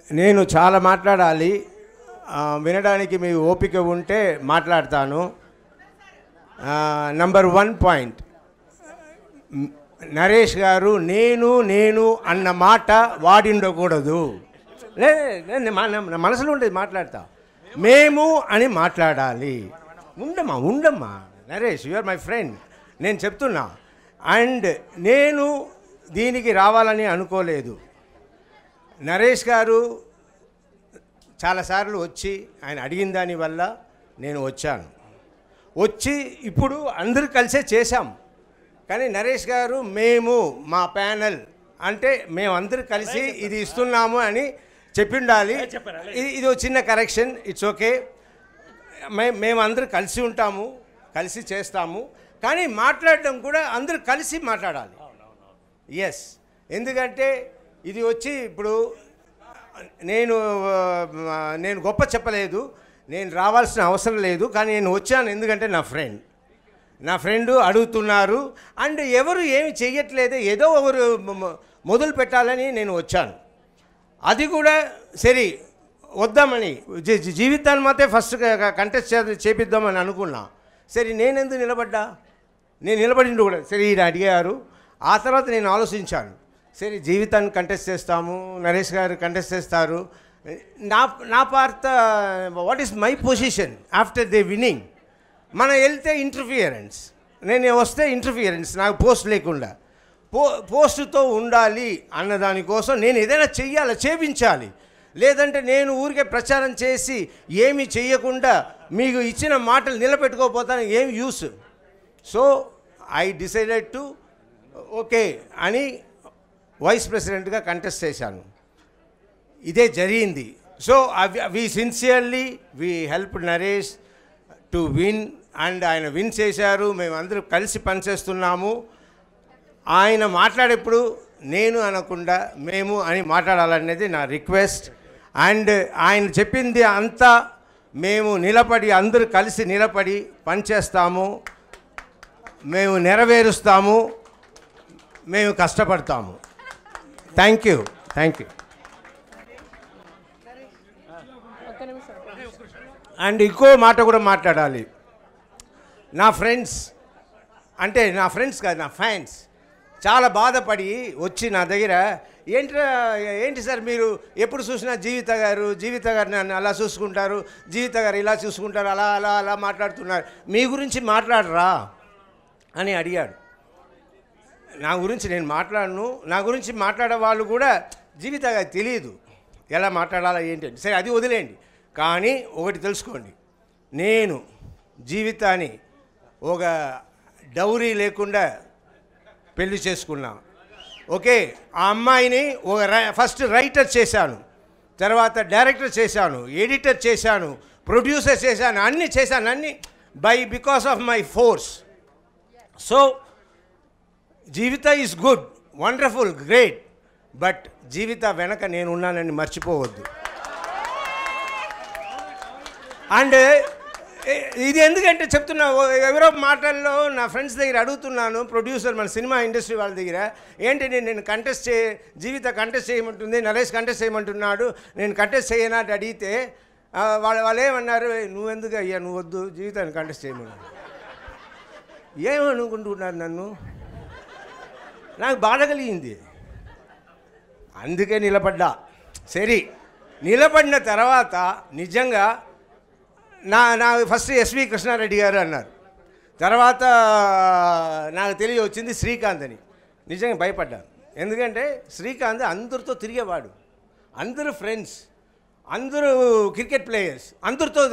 నేను చాలా మాట్లాడాలి, వినడానికి మీ ఓపిక ఉంటే మాట్లాడతాను. నంబర్ 1 పాయింట్, నరేష్ గారు నేను అన్న మాట వాడిండకూడదు. నా మనసులో ఉండేది మాట్లాడతా. మేము అని మాట్లాడాలి. ఉండమ్మా Naresh, you are my friend. నేను చెప్తున్నా. అండ్ నేను దీనికి రావాలని అనుకోలేదు. నరేష్ గారు చాలాసార్లు వచ్చి ఆయన అడిగిన దానివల్ల నేను వచ్చాను. వచ్చి ఇప్పుడు అందరూ కలిసే చేశాం. కానీ నరేష్ గారు మేము మా ప్యానెల్ అంటే మేమందరూ కలిసి ఇది ఇస్తున్నాము అని చెప్పిండాలి. ఇది చిన్న కరెక్షన్, ఇట్స్ ఓకే. మేమందరూ కలిసి ఉంటాము, కలిసి చేస్తాము. కానీ మాట్లాడడం కూడా అందరూ కలిసి మాట్లాడాలి. ఎస్, ఎందుకంటే ఇది వచ్చి ఇప్పుడు నేను గొప్ప చెప్పలేదు, నేను రావాల్సిన అవసరం లేదు. కానీ నేను వచ్చాను ఎందుకంటే నా ఫ్రెండు అడుగుతున్నారు. అండ్ ఎవరు ఏమి చెయ్యట్లేదు, ఏదో ఒకరు మొదలు పెట్టాలని నేను వచ్చాను. అది కూడా సరే వద్దామని జీవితాన్ని మాత్రమే ఫస్ట్ కంటెస్ట్ చేపిద్దామని అనుకున్నా. సరే నేనెందుకు నిలబడ్డా, నేను నిలబడిండు కూడా. సరే ఈయన అడిగారు. ఆ తర్వాత నేను ఆలోచించాను. సరే జీవితాన్ని కంటెస్ట్ చేస్తాము, నరేష్ గారు కంటెస్ట్ చేస్తారు. నా part what is my position after they winnowing. మనం వెళ్తే ఇంటర్ఫియరెన్స్, నేను వస్తే ఇంటర్ఫియరెన్స్, నాకు పోస్ట్ లేకుండా పోస్టుతో ఉండాలి అన్న దానికోసం నేను ఏదైనా చెయ్యాలి, చేపించాలి. లేదంటే నేను ఊరికే ప్రచారం చేసి ఏమీ చెయ్యకుండా మీకు ఇచ్చిన మాటలు నిలబెట్టుకోకపోతాను, ఏం use. So I decided to okay అని వైస్ ప్రెసిడెంట్గా కంటెస్ట్ చేశాను. ఇదే జరిగింది. So we sincerely we help Naresh to win. And ఆయన విన్ చేశారు. మేమందరూ కలిసి పనిచేస్తున్నాము. ఆయన మాట్లాడేప్పుడు నేను అనకుండా మేము అని మాట్లాడాలనేది నా రిక్వెస్ట్. అండ్ ఆయన చెప్పింది అంతా మేము నిలబడి అందరూ కలిసి నిలబడి పనిచేస్తాము, మేము నెరవేరుస్తాము, మేము కష్టపడతాము. Thank you. అండ్ ఇంకో మాట కూడా మాట్లాడాలి. నా ఫ్రెండ్స్ అంటే నా ఫ్రెండ్స్ కాదు, నా ఫ్యాన్స్ చాలా బాధపడి వచ్చి నా దగ్గర ఏంటి సార్ మీరు ఎప్పుడు చూసినా జీవిత గారు నన్ను అలా చూసుకుంటారు, జీవిత గారు ఇలా చూసుకుంటారు, అలా మాట్లాడుతున్నారు, మీ గురించి మాట్లాడరా అని అడిగాడు. నా గురించి నేను మాట్లాడను. నా గురించి మాట్లాడే వాళ్ళు కూడా జీవిత గారు తెలియదు ఎలా మాట్లాడాలా ఏంటి. సరే అది వదిలేండి. కానీ ఒకటి తెలుసుకోండి, నేను జీవితాన్ని ఒక డౌరీ లేకుండా పెళ్లి చేసుకున్నా. ఓకే, ఆ అమ్మాయిని ఫస్ట్ రైటర్ చేశాను, తర్వాత డైరెక్టర్ చేశాను, ఎడిటర్ చేశాను, ప్రొడ్యూసర్ చేశాను, అన్నీ because of my force. So Jeevitha is good, wonderful, great. But Jeevitha వెనక నేను ఉన్నానని మర్చిపోవద్దు. అండ్ ఇది ఎందుకంటే చెప్తున్నా, ఎవరో మాటల్లో నా ఫ్రెండ్స్ దగ్గర అడుగుతున్నాను, ప్రొడ్యూసర్ మన సినిమా ఇండస్ట్రీ వాళ్ళ దగ్గర, ఏంటి నేను జీవిత కంటెస్ట్ చేయమంటుంది, నరేష్ కంటెస్ట్ చేయమంటున్నాడు, నేను కంటెస్ట్ చేయనా అని అడిగితే వాళ్ళు ఏమన్నారు, నువ్వెందుకు అయ్యా, నువ్వు వద్దు, జీవితాన్ని కంటెస్ట్ చేయమన్నారు. ఏమనుకుంటున్నారు నన్ను? నాకు బాధ కలిగింది, అందుకే నిలబడ్డా. సరే, నిలబడిన తర్వాత నిజంగా నా ఫస్ట్ ఎస్వి కృష్ణారెడ్డి గారు అన్నారు. తర్వాత నాకు తెలియవచ్చింది శ్రీకాంత్ అని. నిజంగా భయపడ్డాను. ఎందుకంటే శ్రీకాంత్ అందరితో తిరిగేవాడు, అందరూ ఫ్రెండ్స్, అందరూ క్రికెట్ ప్లేయర్స్, అందరితో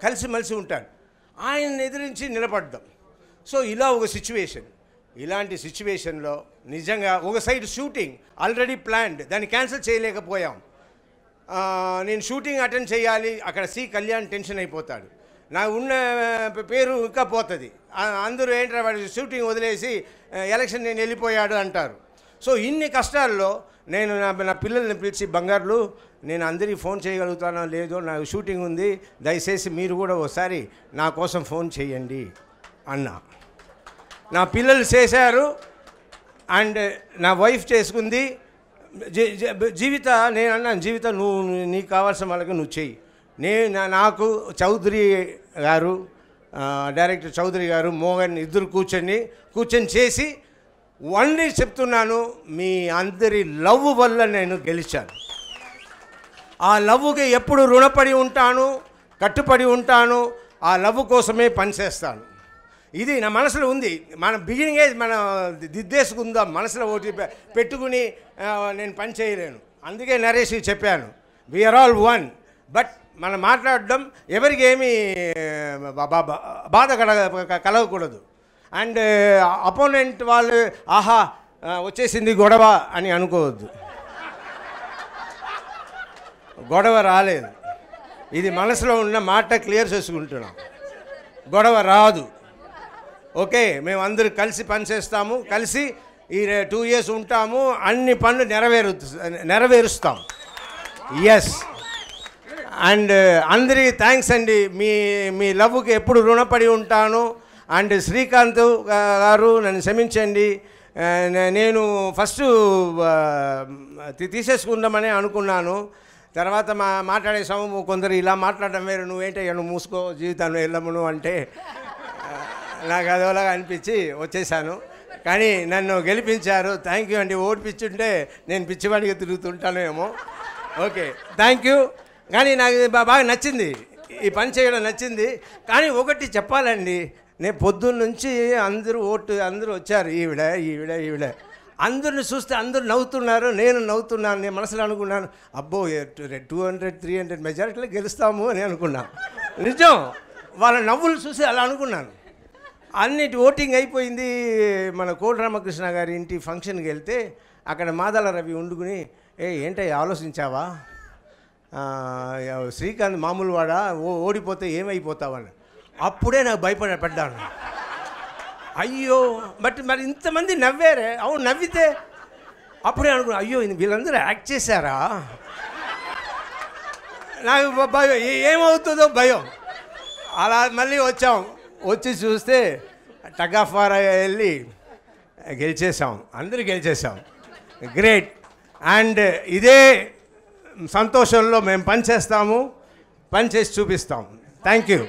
కలిసిమెలిసి ఉంటాడు. ఆయన ఎదిరించి నిలబడ్డాం. సో ఇలా ఒక సిచ్యువేషన్, ఇలాంటి సిచ్యువేషన్లో నిజంగా ఒక సైడ్ షూటింగ్ ఆల్రెడీ ప్లాన్డ్, దాన్ని క్యాన్సిల్ చేయలేకపోయాం. నేను షూటింగ్ అటెండ్ చేయాలి, అక్కడ సి కళ్యాణ్ టెన్షన్ అయిపోతాడు, నాకు ఉన్న పేరు ఇంకా పోతుంది, అందరూ ఏంటంటే వాడు షూటింగ్ వదిలేసి ఎలక్షన్ నేను వెళ్ళిపోయాడు అంటారు. సో ఇన్ని కష్టాల్లో నేను నా పిల్లల్ని పిలిచి, బంగారులు నేను అందరికీ ఫోన్ చేయగలుగుతానో లేదో, నాకు షూటింగ్ ఉంది, దయచేసి మీరు కూడా ఒకసారి నా కోసం ఫోన్ చేయండి అన్నా. నా పిల్లలు చేశారు, అండ్ నా వైఫ్ చేసుకుంది, జీవిత నేను అన్నాను, జీవిత నువ్వు నీకు కావాల్సిన వాళ్ళకి నువ్వు చెయ్యి. నాకు చౌదరి గారు, డైరెక్టర్ చౌదరి గారు, మోహన్ ఇద్దరు కూర్చొని చేసి ఓన్లీ చెప్తున్నాను, మీ అందరి లవ్ వల్ల నేను గెలిచాను. ఆ లవ్కి ఎప్పుడు రుణపడి ఉంటాను, కట్టుపడి ఉంటాను. ఆ లవ్ కోసమే పనిచేస్తాను. ఇది నా మనసులో ఉంది. మన బిగినింగే మన దిద్దేసుకుందాం, మనసులో ఒకటి పెట్టుకుని నేను పని చేయలేను. అందుకే నరేష్కి చెప్పాను, వీఆర్ ఆల్ వన్. బట్ మనం మాట్లాడడం ఎవరికి ఏమీ బాధ కలగకూడదు. అండ్ అపోనెంట్ వాళ్ళు ఆహా వచ్చేసింది గొడవ అని అనుకోవద్దు. గొడవ రాలేదు. ఇది మనసులో ఉన్న మాట క్లియర్ చేసుకుంటున్నాం. గొడవ రాదు. ఓకే, మేము అందరూ కలిసి పనిచేస్తాము, కలిసి ఈ 2 years ఉంటాము, అన్ని పనులు నెరవేరుస్తాం. ఎస్. అండ్ అందరికీ థ్యాంక్స్ అండి. మీ లవ్కి ఎప్పుడు రుణపడి ఉంటాను. అండ్ శ్రీకాంత్ గారు నన్ను క్షమించండి. నేను ఫస్ట్ తీసేసుకుందామని అనుకున్నాను. తర్వాత మాట్లాడేసాము. కొందరు ఇలా మాట్లాడడం వేరు, నువ్వేంటయ్యా నువ్వు మూసుకో జీవితాన్ని వెళ్ళమును అంటే నాకు అదోలాగా అనిపించి వచ్చేసాను. కానీ నన్ను గెలిపించారు. థ్యాంక్ యూ అండి. ఓటు పిచ్చుంటే నేను పిచ్చివాడిగా తిరుగుతుంటాను ఏమో. Okay, thank you. కానీ నాకు బాగా నచ్చింది, ఈ పని చేయడం నచ్చింది. కానీ ఒకటి చెప్పాలండి, నేను పొద్దున్న నుంచి అందరూ వచ్చారు, ఈవిడ అందరిని చూస్తే అందరూ నవ్వుతున్నారు, నేను నవ్వుతున్నాను. నేను మనసులో అనుకున్నాను, అబ్బో 200-300 మెజారిటీలో గెలుస్తాము అని అనుకున్నాను. నిజం, వాళ్ళ నవ్వులు చూసి అలా అనుకున్నాను. అన్నిటి ఓటింగ్ అయిపోయింది. మన కోటి రామకృష్ణ గారి ఇంటి ఫంక్షన్కి వెళ్తే అక్కడ మాదాల రవి ఉండుకుని, ఏంటో ఆలోచించావా, శ్రీకాంత్ మామూలు వాడా, ఓడిపోతే ఏమైపోతావని. అప్పుడే నాకు భయపడ్డాను. అయ్యో, మరి ఇంతమంది నవ్వారే. అవును, నవ్వితే అప్పుడే అనుకున్నా, అయ్యో వీళ్ళందరూ యాక్ట్ చేశారా. నాకు భయం, ఏమవుతుందో భయం. అలా మళ్ళీ వచ్చి చూస్తే టగ్ ఆఫ్ వార్ వెళ్ళి గెలిచేసాం, అందరూ గెలిచేసాం. గ్రేట్. అండ్ ఇదే సంతోషంలో మేము పనిచేస్తాము, పనిచేసి చూపిస్తాం. Thank you.